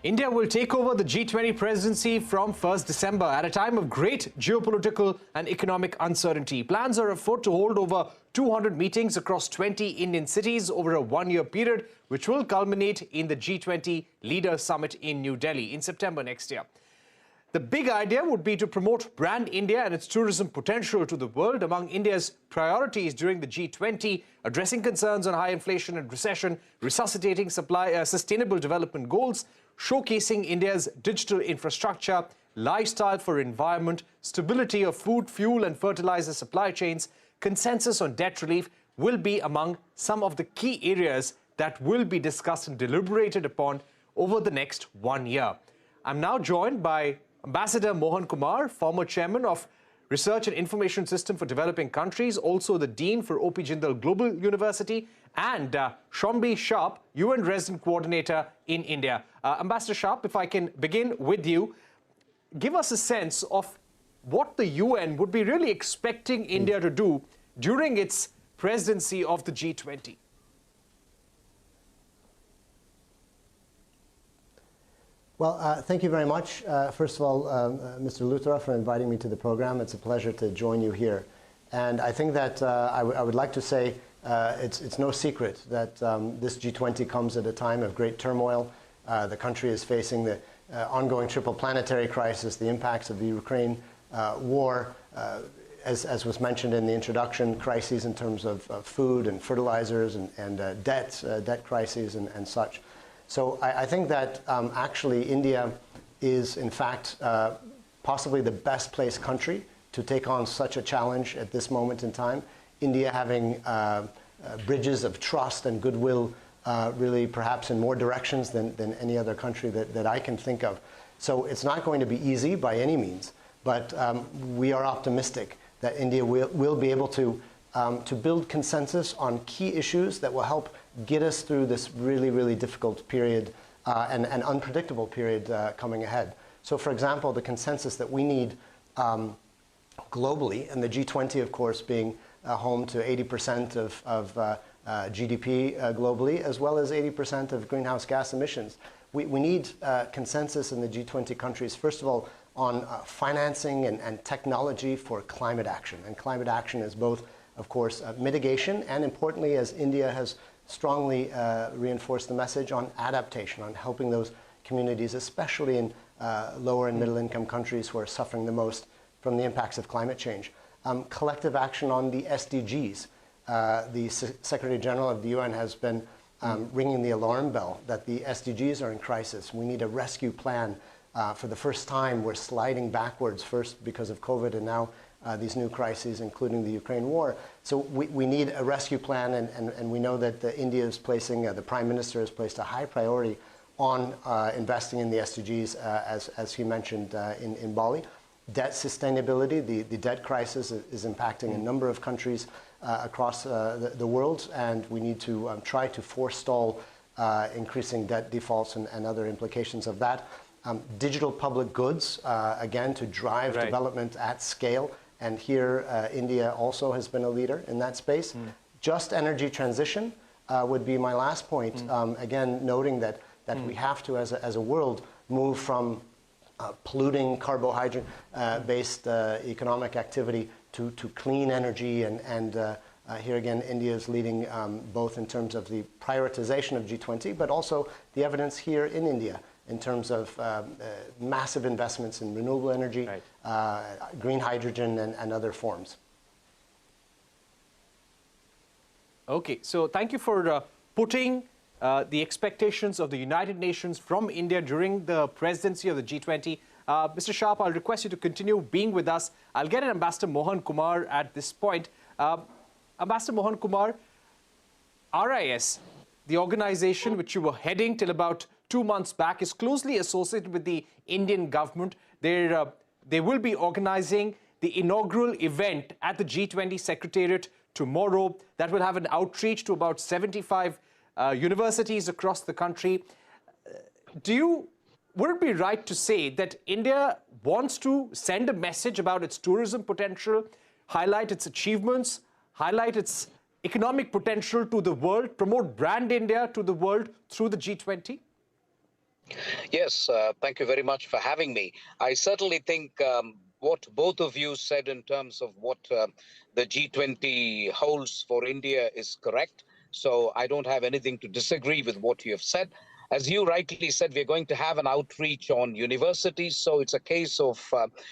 India will take over the G20 presidency from 1st December at a time of great geopolitical and economic uncertainty. Plans are afoot to hold over 200 meetings across 20 Indian cities over a one-year period, which will culminate in the G20 Leaders Summit in New Delhi in September next year. The big idea would be to promote brand India and its tourism potential to the world. Among India's priorities during the G20, addressing concerns on high inflation and recession, resuscitating sustainable development goals, showcasing India's digital infrastructure, lifestyle for environment, stability of food, fuel and fertilizer supply chains, consensus on debt relief will be among some of the key areas that will be discussed and deliberated upon over the next 1 year. I'm now joined by Ambassador Mohan Kumar, former chairman of Research and Information System for Developing Countries, also the Dean for O.P. Jindal Global University, and Shombi Sharp, UN Resident Coordinator in India. Ambassador Sharp, if I can begin with you, give us a sense of what the UN would be really expecting India to do during its presidency of the G20. Well, thank you very much. First of all, Mr. Luthra, for inviting me to the program. It's a pleasure to join you here. And I think that I would like to say it's no secret that this G20 comes at a time of great turmoil. The country is facing the ongoing triple planetary crisis, the impacts of the Ukraine war, as was mentioned in the introduction, crises in terms of food and fertilizers and debt crises and such. So I think that actually India is, in fact, possibly the best placed country to take on such a challenge at this moment in time. India having bridges of trust and goodwill really perhaps in more directions than any other country that I can think of. So it's not going to be easy by any means, but we are optimistic that India will be able to build consensus on key issues that will help get us through this really difficult period and unpredictable period coming ahead. So for example, the consensus that we need globally, and the G20 of course being home to 80% of GDP globally, as well as 80% of greenhouse gas emissions. We need consensus in the G20 countries, first of all, on financing and technology for climate action. And climate action is both, of course, mitigation and, importantly, as India has strongly reinforced the message, on adaptation, on helping those communities, especially in lower and middle income countries who are suffering the most from the impacts of climate change. Collective action on the SDGs. The Secretary General of the UN has been ringing the alarm bell that the SDGs are in crisis. We need a rescue plan. For the first time, we're sliding backwards, first because of COVID and now these new crises, including the Ukraine war. So we need a rescue plan, and we know that India is placing, the Prime Minister has placed a high priority on investing in the SDGs, as he mentioned in Bali. Debt sustainability, the debt crisis is impacting a number of countries across the world, and we need to try to forestall increasing debt defaults and other implications of that. Digital public goods, again, to drive development at scale. And here, India also has been a leader in that space. Just energy transition would be my last point. Again, noting that we have to, as a world, move from polluting carbohydrate-based economic activity to clean energy. And here again, India is leading both in terms of the prioritization of G20, but also the evidence here in India in terms of massive investments in renewable energy, green hydrogen, and other forms. Okay, so thank you for putting the expectations of the United Nations from India during the presidency of the G20. Mr. Sharp, I'll request you to continue being with us. I'll get an Ambassador Mohan Kumar at this point. Ambassador Mohan Kumar, RIS, the organization which you were heading till about 2 months back, is closely associated with the Indian government. They will be organizing the inaugural event at the G20 Secretariat tomorrow that will have an outreach to about 75 universities across the country. Would it be right to say that India wants to send a message about its tourism potential, highlight its achievements, highlight its economic potential to the world, promote brand India to the world through the G20? Yes, thank you very much for having me. I certainly think what both of you said in terms of what the G20 holds for India is correct. So I don't have anything to disagree with what you have said. As you rightly said, we're going to have an outreach on universities. So it's a case of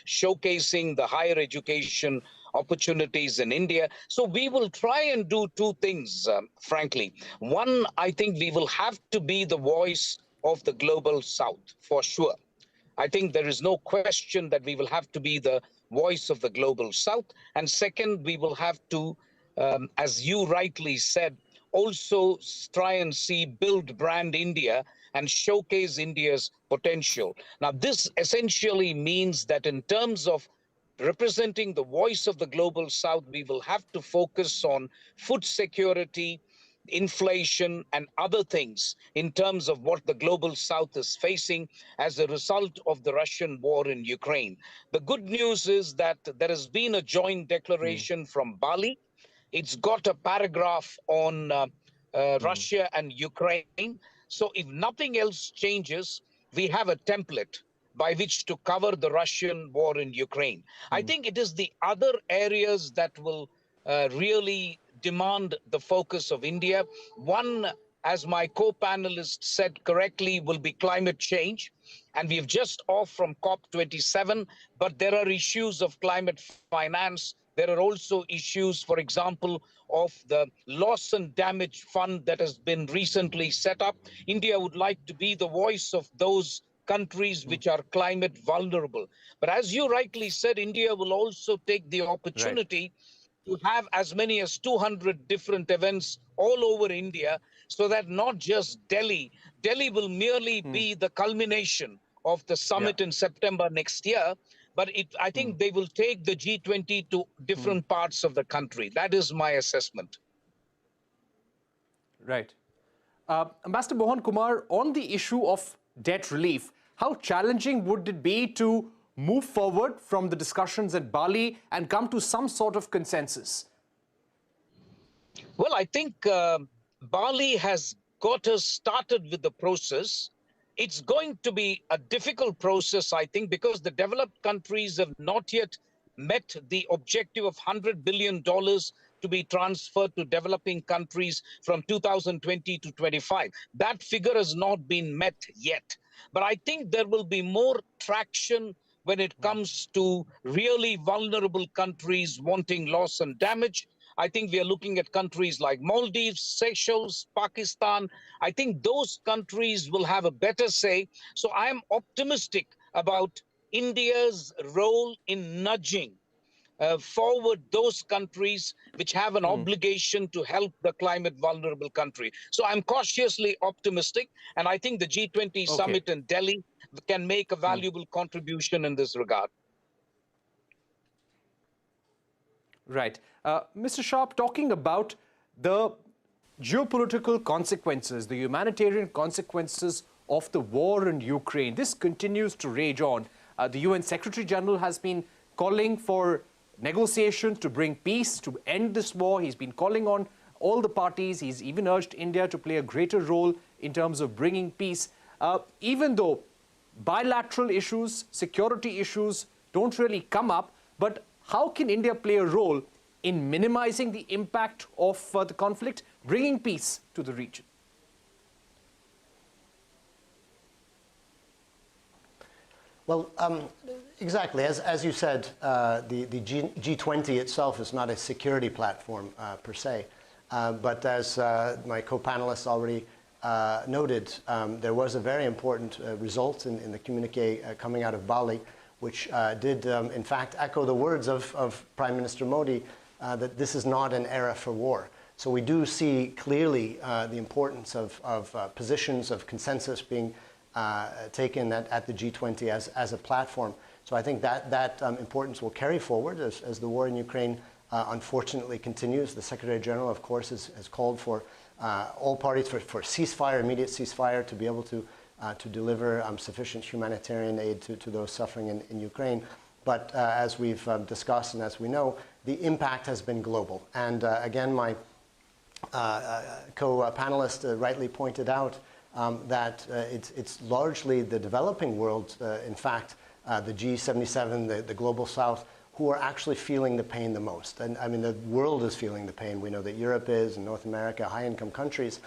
showcasing the higher education opportunities in India. So we will try and do two things, frankly. One, I think we will have to be the voice of the global south for sure. I think there is no question that we will have to be the voice of the global south. And second, we will have to, as you rightly said, also try and see build brand India and showcase India's potential. Now, this essentially means that in terms of representing the voice of the global south, we will have to focus on food security, inflation, and other things in terms of what the global south is facing as a result of the Russian war in Ukraine. The good news is that there has been a joint declaration from Bali. It's got a paragraph on Russia and Ukraine. So if nothing else changes, we have a template by which to cover the Russian war in Ukraine. I think it is the other areas that will really demand the focus of India. One, as my co-panelist said correctly, will be climate change. And we've just off from COP27, but there are issues of climate finance. There are also issues, for example, of the loss and damage fund that has been recently set up. India would like to be the voice of those countries which are climate vulnerable. But as you rightly said, India will also take the Right. opportunity to have as many as 200 different events all over India, so that not just Delhi will merely be the culmination of the Yeah. summit in September next year, but I think they will take the G20 to different parts of the country. That is my assessment. Right. Ambassador Mohan Kumar, on the issue of debt relief, how challenging would it be to move forward from the discussions at Bali and come to some sort of consensus? Well, I think Bali has got us started with the process. It's going to be a difficult process, I think, because the developed countries have not yet met the objective of $100 billion to be transferred to developing countries from 2020 to 25. That figure has not been met yet. But I think there will be more traction when it comes to really vulnerable countries wanting loss and damage. I think we are looking at countries like Maldives, Seychelles, Pakistan. I think those countries will have a better say. So I am optimistic about India's role in nudging forward those countries which have an obligation to help the climate vulnerable country. So I'm cautiously optimistic, and I think the G20 Okay. summit in Delhi can make a valuable contribution in this regard. Right. Mr. Sharp, talking about the geopolitical consequences, the humanitarian consequences of the war in Ukraine, this continues to rage on. The UN Secretary General has been calling for negotiations to bring peace, to end this war. He's been calling on all the parties. He's even urged India to play a greater role in terms of bringing peace. Even though bilateral issues, security issues don't really come up, but how can India play a role in minimizing the impact of the conflict, bringing peace to the region? Well, exactly. As you said, the G20 itself is not a security platform per se. But as my co-panelists already noted, there was a very important result in the communique coming out of Bali, which did, in fact, echo the words of Prime Minister Modi that this is not an era for war. So we do see clearly the importance of positions of consensus being taken at the G20 as a platform. So I think that importance will carry forward as the war in Ukraine unfortunately continues. The Secretary General, of course, has called for all parties for ceasefire, immediate ceasefire, to be able to deliver sufficient humanitarian aid to those suffering in Ukraine. But as we've discussed and as we know, the impact has been global. And again, my co-panelist rightly pointed out that it's largely the developing world, in fact, the G77, the Global South, who are actually feeling the pain the most. And I mean, the world is feeling the pain. We know that Europe is, and North America, high-income countries,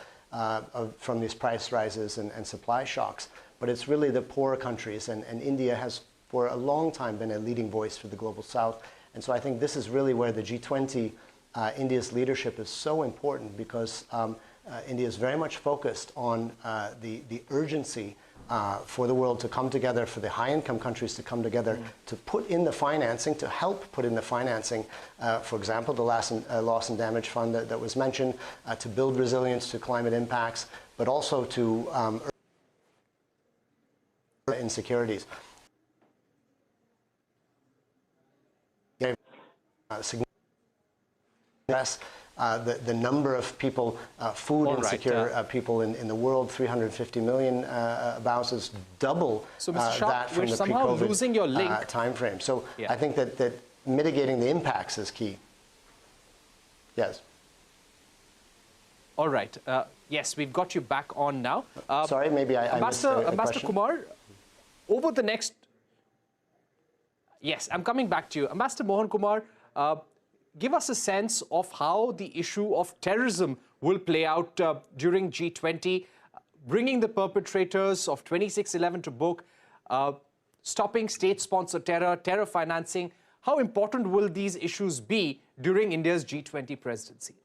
from these price rises and supply shocks. But it's really the poorer countries, and India has for a long time been a leading voice for the Global South. And so I think this is really where the G20, India's leadership is so important, because India is very much focused on the urgency for the world to come together, for the high-income countries to come together, to put in the financing, to help put in the financing, for example, the loss and damage fund that was mentioned, to build resilience to climate impacts, but also to insecurities. The number of people, food insecure people in the world, 350 million about, is double that from the pre-COVID time frame. So I think that mitigating the impacts is key. Yes. All right. Yes, we've got you back on now. Sorry, maybe I missed a question. Ambassador Kumar, over the next... Yes, I'm coming back to you. Ambassador Mohan Kumar, give us a sense of how the issue of terrorism will play out during G20, bringing the perpetrators of 26/11 to book, stopping state-sponsored terror, terror financing. How important will these issues be during India's G20 presidency?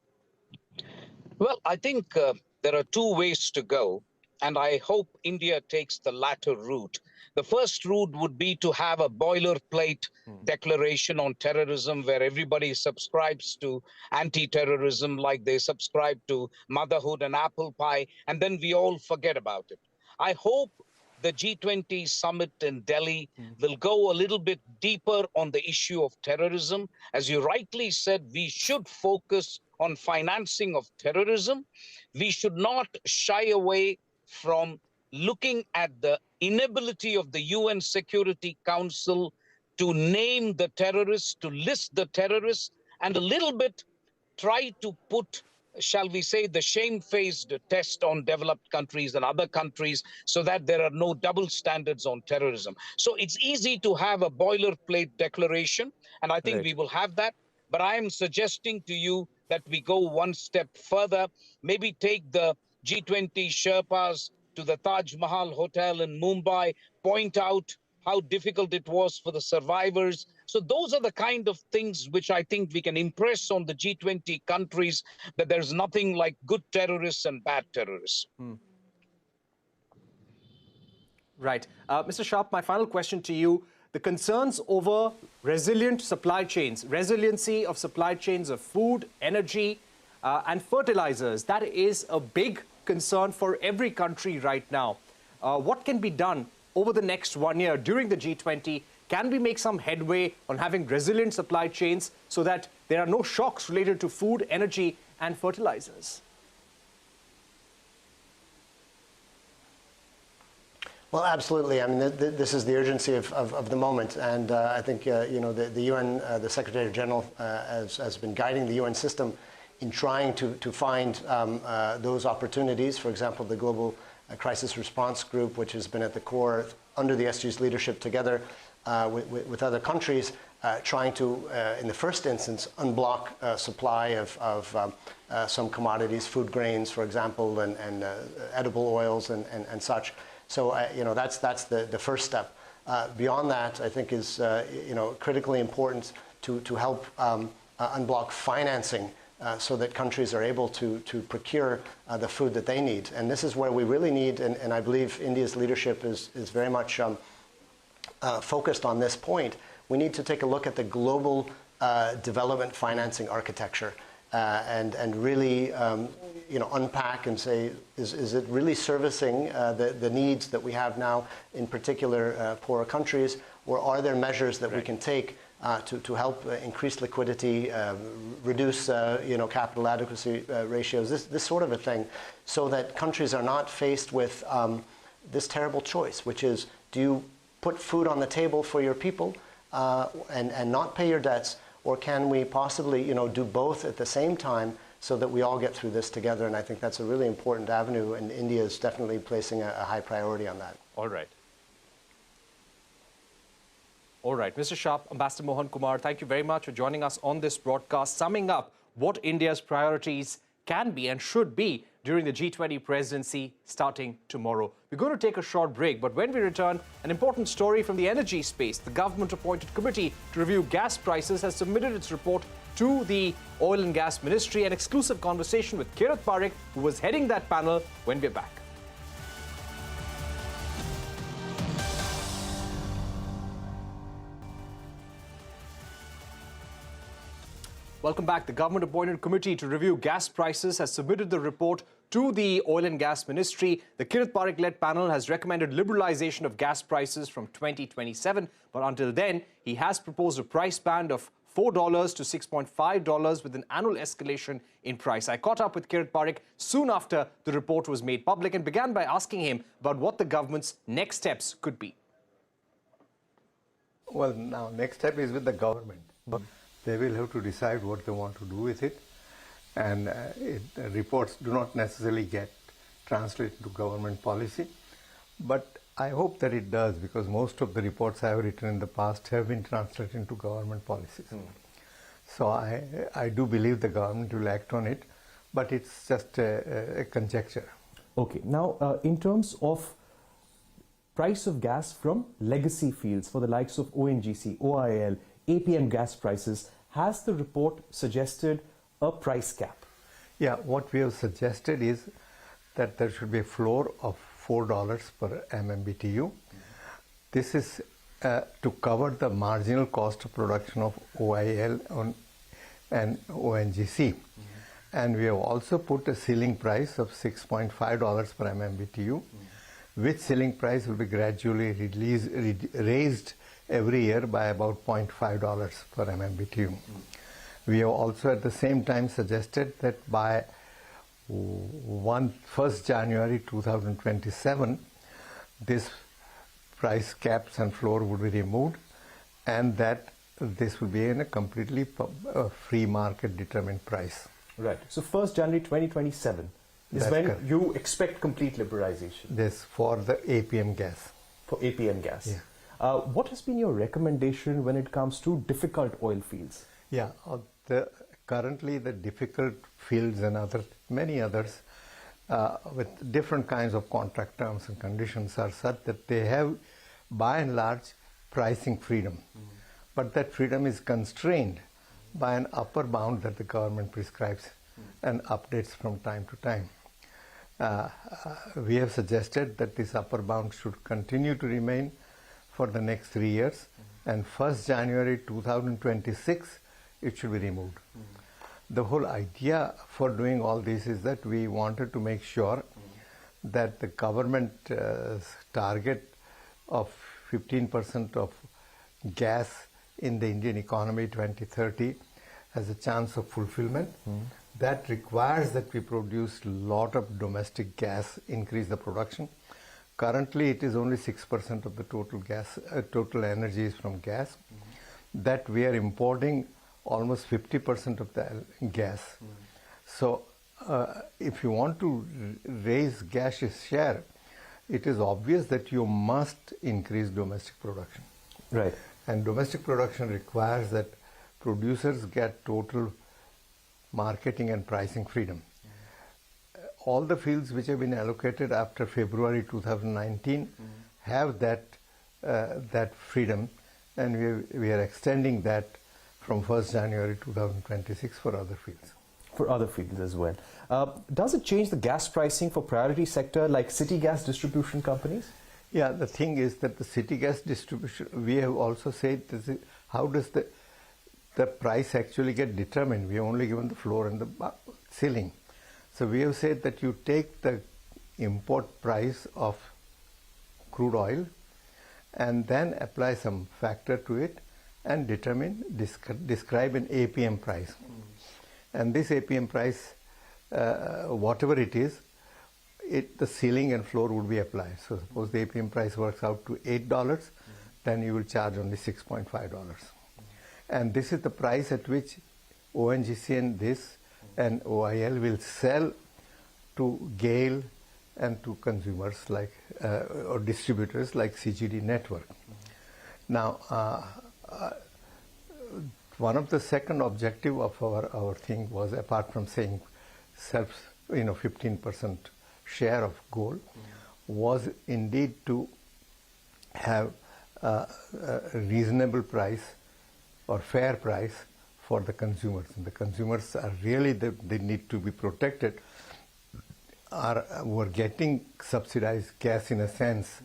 Well, I think there are two ways to go, and I hope India takes the latter route. The first route would be to have a boilerplate declaration on terrorism where everybody subscribes to anti-terrorism like they subscribe to motherhood and apple pie, and then we all forget about it. I hope the G20 summit in Delhi will go a little bit deeper on the issue of terrorism. As you rightly said, we should focus on financing of terrorism. We should not shy away from looking at the inability of the UN Security Council to name the terrorists, to list the terrorists, and a little bit try to put, shall we say, the shamefaced test on developed countries and other countries so that there are no double standards on terrorism. So it's easy to have a boilerplate declaration, and I think we will have that. But I am suggesting to you that we go one step further, maybe take the G20 Sherpas to the Taj Mahal Hotel in Mumbai, point out how difficult it was for the survivors. So those are the kind of things which I think we can impress on the G20 countries, that there's nothing like good terrorists and bad terrorists. Right. Mr. Sharp, my final question to you. The concerns over resilient supply chains, resiliency of supply chains of food, energy, and fertilizers, that is a big concern for every country right now. What can be done over the next 1 year during the G20? Can we make some headway on having resilient supply chains so that there are no shocks related to food, energy, and fertilizers? Well, absolutely. I mean, this is the urgency of the moment, and I think the UN, the Secretary General, has been guiding the UN system in trying to find those opportunities. For example, the Global Crisis Response Group, which has been at the core under the SG's leadership, together with other countries, trying to, in the first instance, unblock supply of some commodities, food grains, for example, and edible oils and such. So that's the first step. Beyond that, I think is critically important to help unblock financing so that countries are able to procure the food that they need. And this is where we really need, and I believe India's leadership is very much focused on this point. We need to take a look at the global development financing architecture and really unpack and say, is it really servicing the needs that we have now, in particular poorer countries, or are there measures that we can take to help increase liquidity, reduce capital adequacy ratios, this sort of a thing, so that countries are not faced with this terrible choice, which is, do you put food on the table for your people and not pay your debts, or can we possibly do both at the same time so that we all get through this together. And I think that's a really important avenue, and India is definitely placing a high priority on that. All right. All right, Mr. Sharp, Ambassador Mohan Kumar, thank you very much for joining us on this broadcast, summing up what India's priorities can be and should be during the G20 presidency starting tomorrow. We're going to take a short break, but when we return, an important story from the energy space. The government-appointed committee to review gas prices has submitted its report to the Oil and Gas Ministry. An exclusive conversation with Kirit Parikh, who was heading that panel, when we're back. Welcome back. The government-appointed committee to review gas prices has submitted the report to the Oil and Gas Ministry. The Kirit Parikh-led panel has recommended liberalisation of gas prices from 2027. But until then, he has proposed a price band of $4 to $6.5 with an annual escalation in price. I caught up with Kirit Parikh soon after the report was made public and began by asking him about what the government's next steps could be. Well, now, next step is with the government. They will have to decide what they want to do with it. And reports do not necessarily get translated to government policy. But I hope that it does, because most of the reports I have written in the past have been translated into government policies. So I do believe the government will act on it, but it's just a conjecture. Okay. Now, in terms of price of gas from legacy fields for the likes of ONGC, OIL, APM gas prices, has the report suggested a price cap? Yeah, what we have suggested is that there should be a floor of $4 per MMBTU. This is to cover the marginal cost of production of OIL and ONGC. And we have also put a ceiling price of $6.5 per MMBTU, which ceiling price will be gradually raised every year by about $0.5 per MMBTU. We have also at the same time suggested that by 1st January 2027, this price caps and floor would be removed, and that this will be in a completely free market determined price. Right. So 1st January 2027 is That's when correct. you expect complete liberalization. This for the APM gas. For APM gas. Yeah. What has been your recommendation when it comes to difficult oil fields? Yeah, currently the difficult fields and many others with different kinds of contract terms and conditions are such that they have by and large pricing freedom. But that freedom is constrained by an upper bound that the government prescribes and updates from time to time. We have suggested that this upper bound should continue to remain for the next 3 years, and 1st January 2026 it should be removed. The whole idea for doing all this is that we wanted to make sure that the government target of 15% of gas in the Indian economy 2030 has a chance of fulfillment. That requires that we produce a lot of domestic gas, increase the production. Currently, it is only 6% of the total energy is from gas. That we are importing almost 50% of the gas. So, if you want to raise gas's share, it is obvious that you must increase domestic production. Right. And domestic production requires that producers get total marketing and pricing freedom. All the fields which have been allocated after February 2019 have that freedom, and we are extending that from 1st January 2026 for other fields. For other fields as well. Does it change the gas pricing for priority sector like city gas distribution companies? Yeah, the thing is that the city gas distribution, we have also said, how does the price actually get determined? We have only given the floor and the ceiling. So we have said that you take the import price of crude oil and then apply some factor to it and describe an APM price. And this APM price, whatever it is, the ceiling and floor would be applied. So suppose the APM price works out to $8, then you will charge only $6.5. And this is the price at which ONGC and this and OIL will sell to GAIL and to consumers like or distributors like CGD network. Now, one of the second objective of our thing was, apart from saying 15% share of gold, was indeed to have a reasonable price or fair price for the consumers. And the consumers are really, they need to be protected, were getting subsidized gas in a sense,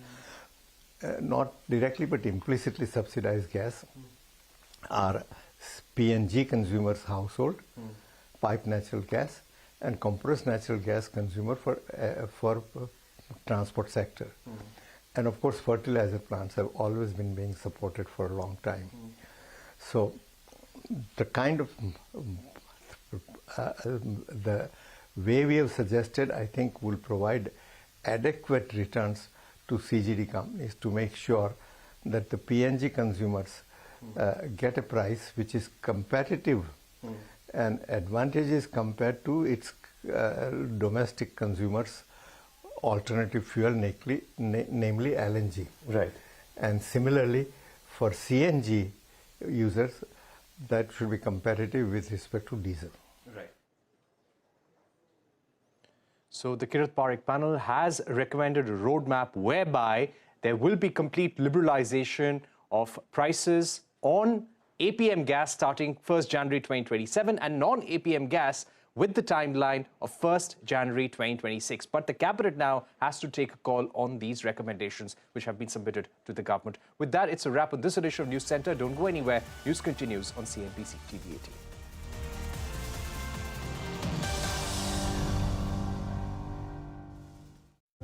not directly but implicitly subsidized gas, are PNG consumers household, piped natural gas, and compressed natural gas consumer for transport sector. And of course, fertilizer plants have always been being supported for a long time. So the kind of the way we have suggested, I think, will provide adequate returns to CGD companies to make sure that the PNG consumers get a price which is competitive and advantageous compared to its domestic consumers' alternative fuel, namely LNG. Right. And similarly, for CNG users, that should be competitive with respect to diesel. Right. So the Kirit Parikh panel has recommended a roadmap whereby there will be complete liberalization of prices on APM gas starting 1st January 2027 and non-APM gas with the timeline of 1st January 2026. But the cabinet now has to take a call on these recommendations which have been submitted to the government. With that, it's a wrap on this edition of News Center. Don't go anywhere. News continues on CNBC TV 18.